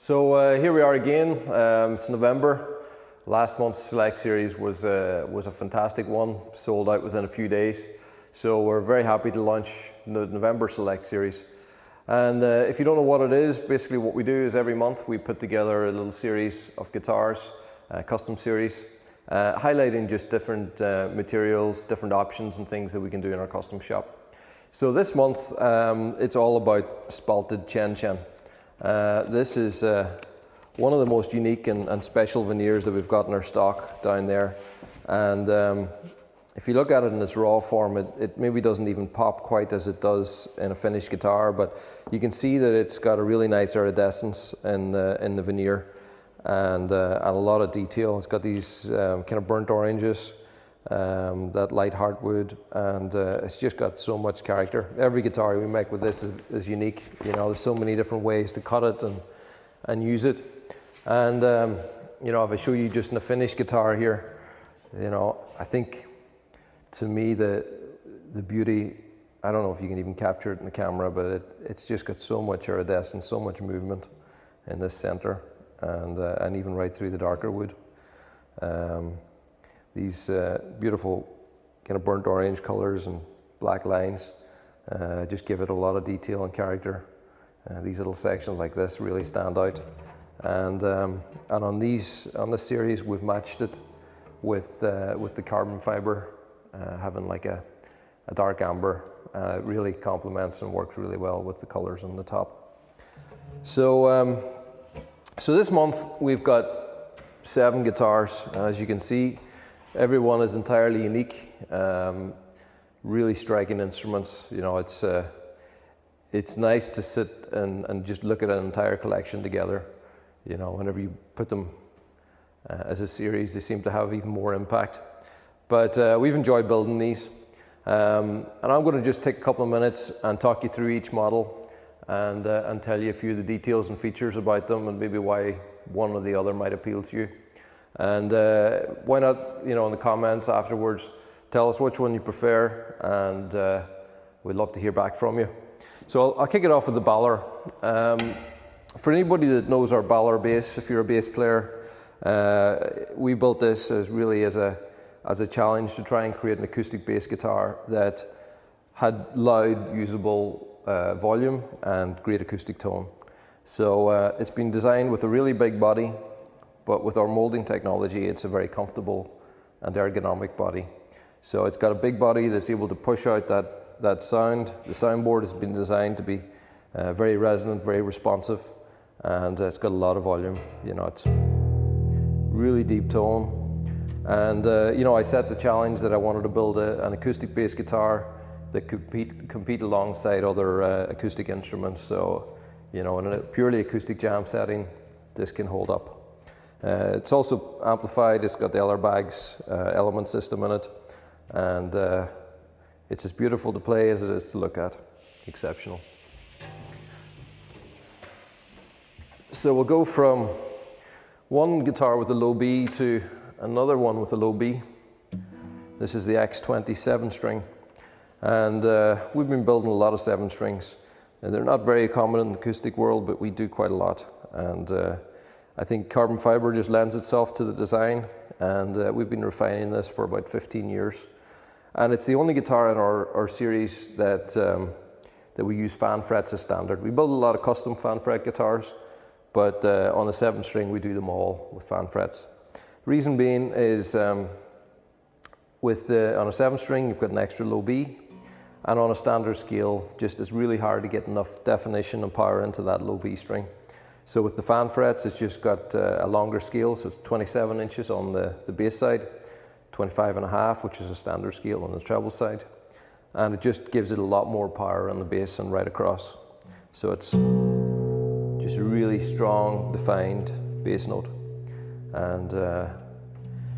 So here we are again. It's November. Last month's Select Series was a fantastic one, sold out within a few days. So we're very happy to launch the November Select Series. And if you don't know what it is, basically what we do is every month we put together a little series of guitars, custom series, highlighting just different materials, different options and things that we can do in our custom shop. So this month it's all about Spalted Chenchen. This is one of the most unique and special veneers that we've got in our stock down there. And if you look at it in its raw form, it maybe doesn't even pop quite as it does in a finished guitar, but you can see that it's got a really nice iridescence in the veneer and a lot of detail. It's got these kind of burnt oranges, that light hardwood, and it's just got so much character. Every guitar we make with this is unique. You know, there's so many different ways to cut it and use it. And you know, if I show you just in a finished guitar here, you know, I think to me the beauty, I don't know if you can even capture it in the camera, but it's just got so much iridescence, so much movement in this center, and even right through the darker wood. These beautiful kind of burnt orange colors and black lines just give it a lot of detail and character. These little sections like this really stand out. And on this series we've matched it with the carbon fiber, having like a dark amber. It really complements and works really well with the colors on the top. So this month we've got 7 guitars, and as you can see, every one is entirely unique, really striking instruments. You know, it's nice to sit and just look at an entire collection together. You know, whenever you put them as a series, they seem to have even more impact. But we've enjoyed building these. And I'm going to just take a couple of minutes and talk you through each model and tell you a few of the details and features about them and maybe why one or the other might appeal to you. And why not, you know, in the comments afterwards, tell us which one you prefer, and we'd love to hear back from you. So I'll kick it off with the Balor. For anybody that knows our Balor bass, if you're a bass player, we built this as a challenge to try and create an acoustic bass guitar that had loud, usable volume and great acoustic tone. So it's been designed with a really big body, but with our molding technology, it's a very comfortable and ergonomic body. So it's got a big body that's able to push out that sound. The soundboard has been designed to be very resonant, very responsive, and it's got a lot of volume. You know, it's really deep tone. And you know, I set the challenge that I wanted to build an acoustic bass guitar that could compete alongside other acoustic instruments. So, you know, in a purely acoustic jam setting, this can hold up. It's also amplified. It's got the Eller Bags element system in it, and it's as beautiful to play as it is to look at. Exceptional. So we'll go from one guitar with a low B to another one with a low B. This is the X20 7-string, and we've been building a lot of 7-strings. And they're not very common in the acoustic world, but we do quite a lot. And I think carbon fiber just lends itself to the design, and we've been refining this for about 15 years. And it's the only guitar in our series that we use fan frets as standard. We build a lot of custom fan fret guitars, but on the 7-string we do them all with fan frets. Reason being is on a 7-string you've got an extra low B, and on a standard scale just it's really hard to get enough definition and power into that low B string. So with the fan frets, it's just got a longer scale, so it's 27 inches on the bass side, 25.5, which is a standard scale on the treble side, and it just gives it a lot more power on the bass and right across. So it's just a really strong, defined bass note. And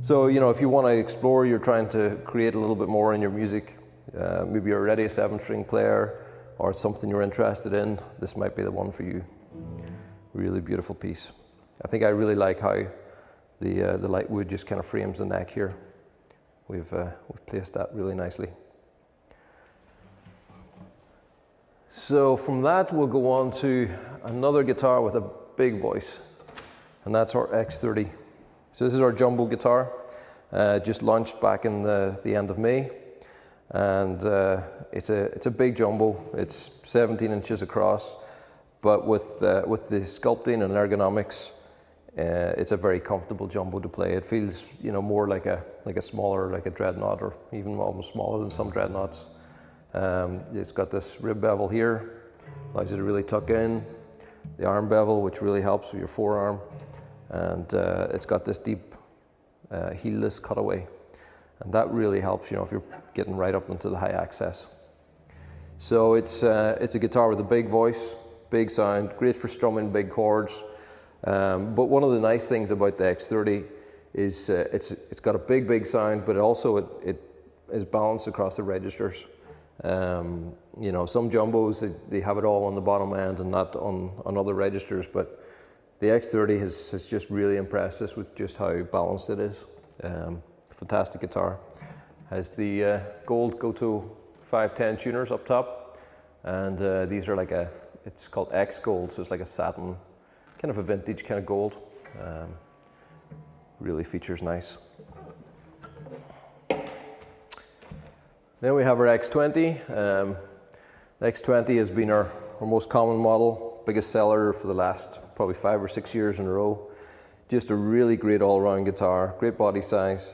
so, you know, if you want to explore, you're trying to create a little bit more in your music, maybe you're already a 7-string player or it's something you're interested in, this might be the one for you. Really beautiful piece. I think I really like how the light wood just kind of frames the neck here. We've placed that really nicely. So from that we'll go on to another guitar with a big voice, and that's our X30. So this is our jumbo guitar, just launched back in the end of May, and it's a big jumbo. It's 17 inches across, but with the sculpting and ergonomics, it's a very comfortable jumbo to play. It feels, you know, more like a smaller, like a dreadnought, or even almost smaller than some dreadnoughts. It's got this rib bevel here, allows you to really tuck in. The arm bevel, which really helps with your forearm, and it's got this deep heelless cutaway, and that really helps, you know, if you're getting right up into the high access. So it's a guitar with a big voice, big sound, great for strumming big chords. But one of the nice things about the X30 is it's got a big sound, but also it is balanced across the registers. You know, some jumbos, they have it all on the bottom end and not on other registers, but the X30 has just really impressed us with just how balanced it is. Fantastic guitar. Has the gold Go.To 510 tuners up top, and these are like it's called X Gold, so it's like a satin, kind of a vintage kind of gold. Really features nice. Then we have our X20. The X20 has been our most common model, biggest seller for the last probably 5 or 6 years in a row. Just a really great all-round guitar, great body size,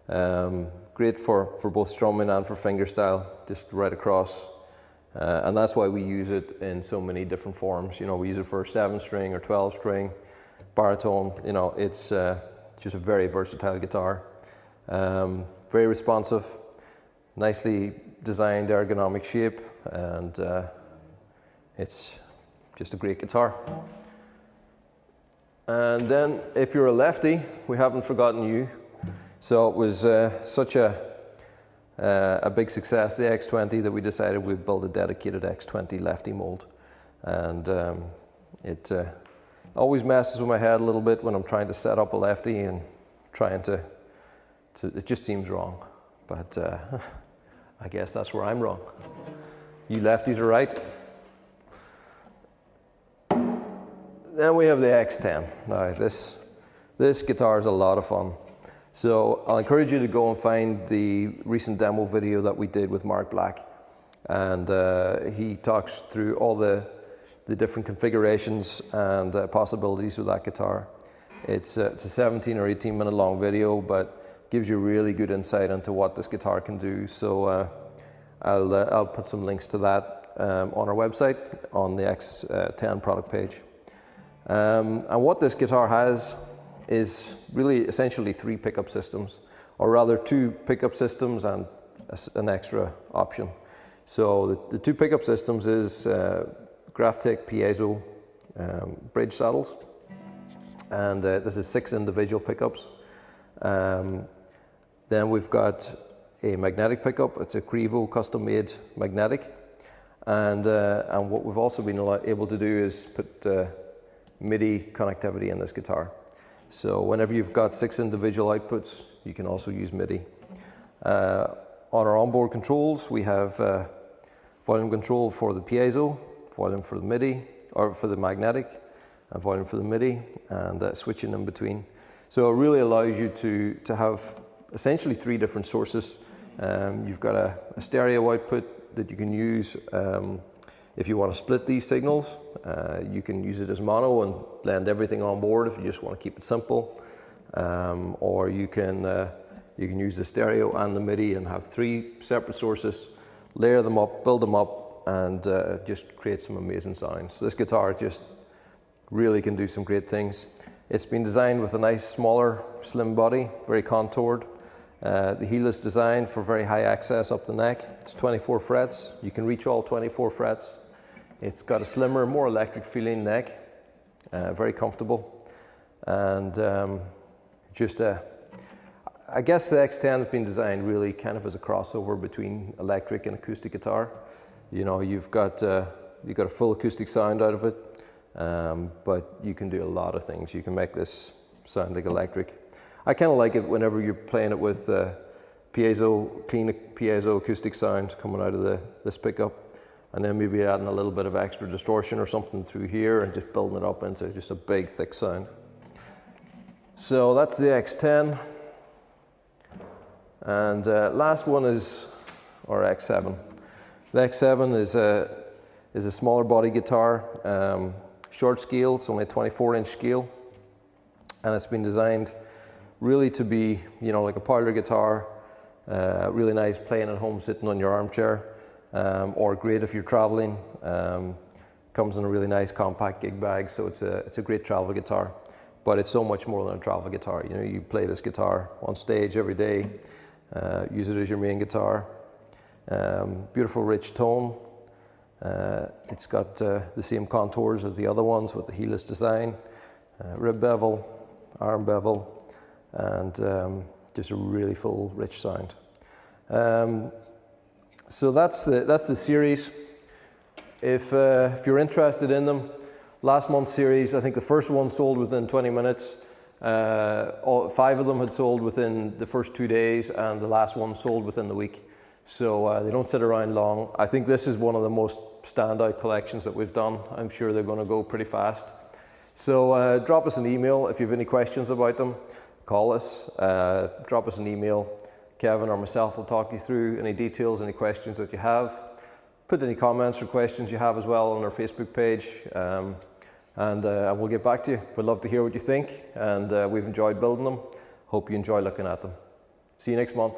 great for both strumming and for fingerstyle, just right across. And that's why we use it in so many different forms. You know, we use it for 7-string or 12-string, baritone. You know, it's just a very versatile guitar. Very responsive, nicely designed ergonomic shape, and it's just a great guitar. And then if you're a lefty, we haven't forgotten you. So it was such a big success, the X20, that we decided we'd build a dedicated X20 lefty mold. And it always messes with my head a little bit when I'm trying to set up a lefty and trying to it just seems wrong. But I guess that's where I'm wrong. You lefties are right. Then we have the X10. Now this guitar is a lot of fun. So I'll encourage you to go and find the recent demo video that we did with Mark Black, and he talks through all the different configurations and possibilities with that guitar. It's a 17 or 18 minute long video, but gives you really good insight into what this guitar can do. So I'll put some links to that on our website on the X10 product page. And what this guitar has is really essentially 3 pickup systems, or rather 2 pickup systems and an extra option. So the 2 pickup systems is Graphtec piezo bridge saddles, and this is 6 individual pickups. Then we've got a magnetic pickup. It's a Crevo custom-made magnetic, and what we've also been able to do is put MIDI connectivity in this guitar. So whenever you've got 6 individual outputs, you can also use MIDI. On our onboard controls, we have volume control for the piezo, volume for the MIDI, or for the magnetic, and volume for the MIDI, and switching in between. So it really allows you to have essentially 3 different sources. You've got a stereo output that you can use if you want to split these signals. You can use it as mono and blend everything on board if you just want to keep it simple. Or you can use the stereo and the MIDI and have 3 separate sources, layer them up, build them up, and just create some amazing sounds. So this guitar just really can do some great things. It's been designed with a nice, smaller, slim body, very contoured. The heelless design for very high access up the neck. It's 24 frets. You can reach all 24 frets. It's got a slimmer, more electric feeling neck, very comfortable. And I guess the X10 has been designed really kind of as a crossover between electric and acoustic guitar. You know, you've got a full acoustic sound out of it, but you can do a lot of things. You can make this sound like electric. I kind of like it whenever you're playing it with clean piezo acoustic sound coming out of this pickup. and then maybe adding a little bit of extra distortion or something through here and just building it up into just a big thick sound. So that's the X10. And last one is our X7. The X7 is a smaller body guitar, short scale, it's only a 24-inch scale, and it's been designed really to be, you know, like a parlor guitar, really nice playing at home, sitting on your armchair, or great if you're traveling. Comes in a really nice compact gig bag, so it's a great travel guitar. But it's so much more than a travel guitar. You know, you play this guitar on stage every day, use it as your main guitar. Beautiful rich tone. It's got the same contours as the other ones with the heelless design, rib bevel, arm bevel, and just a really full, rich sound. So that's the series. If you're interested in them, last month's series, I think the first one sold within 20 minutes. 5 of them had sold within the first 2 days, and the last one sold within the week. So they don't sit around long. I think this is one of the most standout collections that we've done. I'm sure they're going to go pretty fast. So drop us an email if you have any questions about them. Call us, drop us an email. Kevin or myself will talk you through any details, any questions that you have. Put any comments or questions you have as well on our Facebook page, and we'll get back to you. We'd love to hear what you think, and we've enjoyed building them. Hope you enjoy looking at them. See you next month.